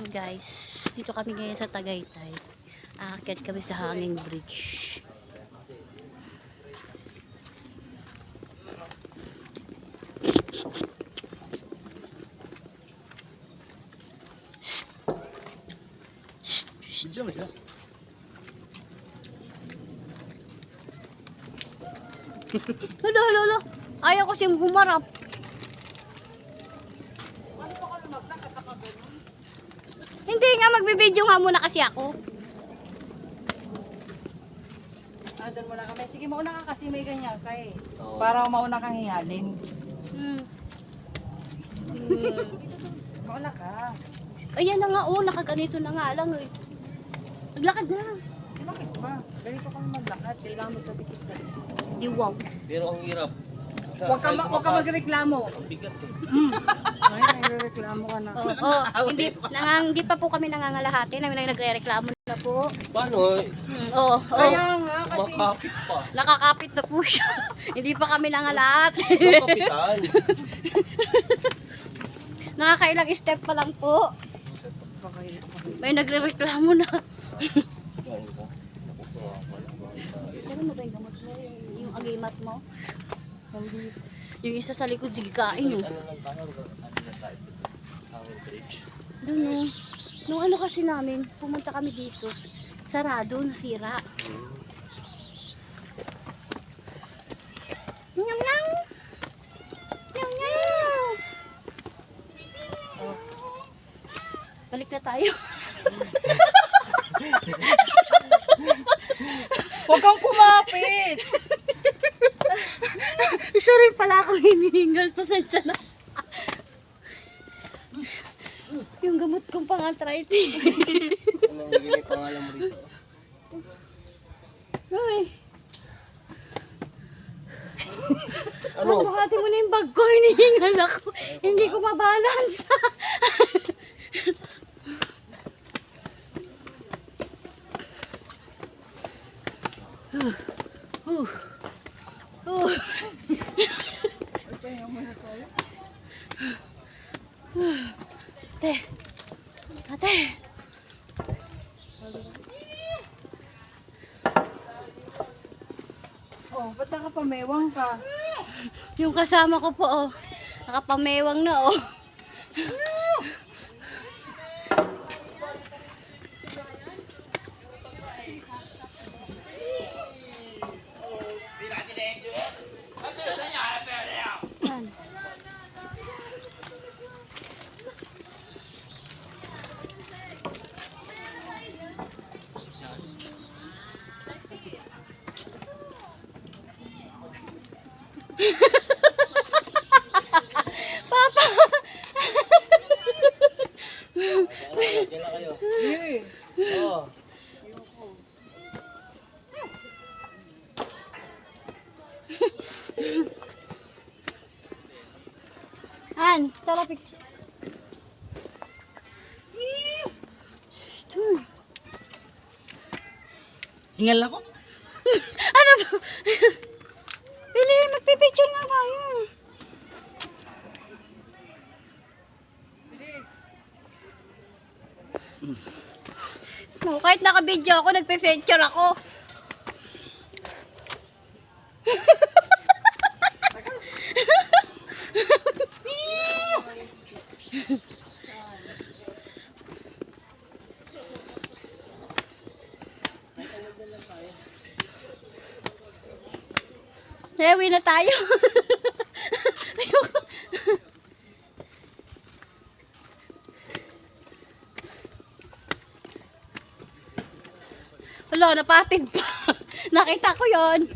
Guys, dito kami ngayon sa Tagaytay. Aakyat kami sa Hanging Bridge. Video mo siya. Hala. Ayaw ko siyang humarap. Hindi nga, magbibideo nga muna kasi ako. Doon muna kami. Sige, mauna ka kasi may ganyan ka eh. Para mauna kang hihalin. Mauna ka. Ayan na nga, nakaganito na nga lang eh. Maglakad na. Eh, bakit ba? Ganito kami maglakad. Kailangan magkabikit ka. Di wow. Pero ang hirap. Huwag ka magreklamo. Ang bigat eh. Ay, nagreklamo ka na. Hindi pa po kami nangangalahati. Nagre-reklamo na po. Paano? Kaya nga kasi. Makapit pa. Nakakapit na po siya. Hindi pa kami nangalahati. Makapitan. Nakakailang step pa lang po. May nagre-reklamo na. Pero mo ba yung gamot mo? Yung agimat mo? Yung isa sa likod, sige kain oh. Ano lang tayo? Hanging Bridge. Doon oh. Nung ano kasi namin, pumunta kami dito. Sarado, nasira. Nyam nyam! Nyam nyam! Balik na tayo. Huwag kang kumapit! Isa rin pala ako hinihingal. Pasensya na. Yung gamot kong pang-arthritis. Anong naging pangalan mo rito? Ay. Ano? Buhati mo na yung bag ko. Hinihingal ako. Hindi ko mabalance. Ate. Oh, ba't nakapamewang ka? Yung kasama ko po, nakapamewang na, Yan. Papa! Diyan lang kayo. Oo. An, tara pik. Hingal ako? Ano ba? Pili, magpipicture nga tayo. No, kahit naka-video ako, nagpe-picture ako. Uwi na tayo. Ayoko. Wala, napatid pa. Nakita ko yon.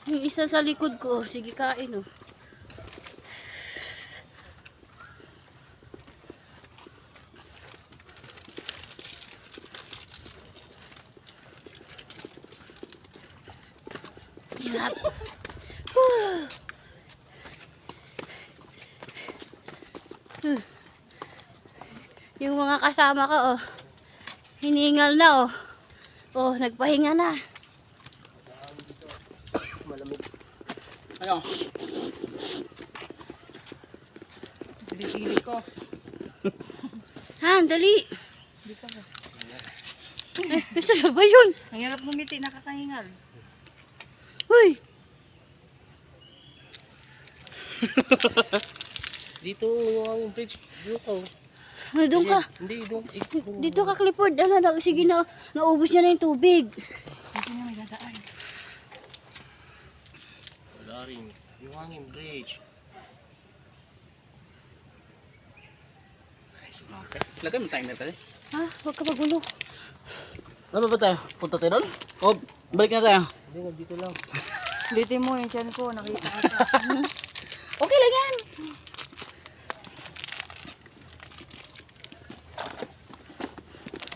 Yung isa sa likod ko, sige kain oh. Hirap. Whew. Yung mga kasama ko, oh. Hiningal na, oh. Oh, nagpahinga na. Malamig. Ano? Bilisili ko. Han, dali. Dito ko. Isa ba yun? Ang hirap ngumiti, nakakahingal. Uy, Dito yung aking bridge. Dito ko. ano doon ka? Hindi, doon. Dito ka, Clifford. Ano, sige na, naubos niya na yung tubig. Kasi na may dadaan. Wala rin. Yung aking bridge. Lagay mo timer kasi. Ha? Huwag ka magulo. Ano ba tayo? Punta tayo doon? O, balik na tayo. Hindi nga, dito lang. Litin mo yung tiyan ko, nakita ko. Okay lang yan.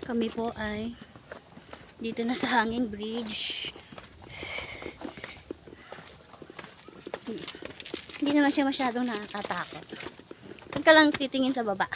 Kami po ay dito na sa Hanging Bridge. Hindi naman siya masyadong nakakatakot. Huwag ka lang titingin sa baba.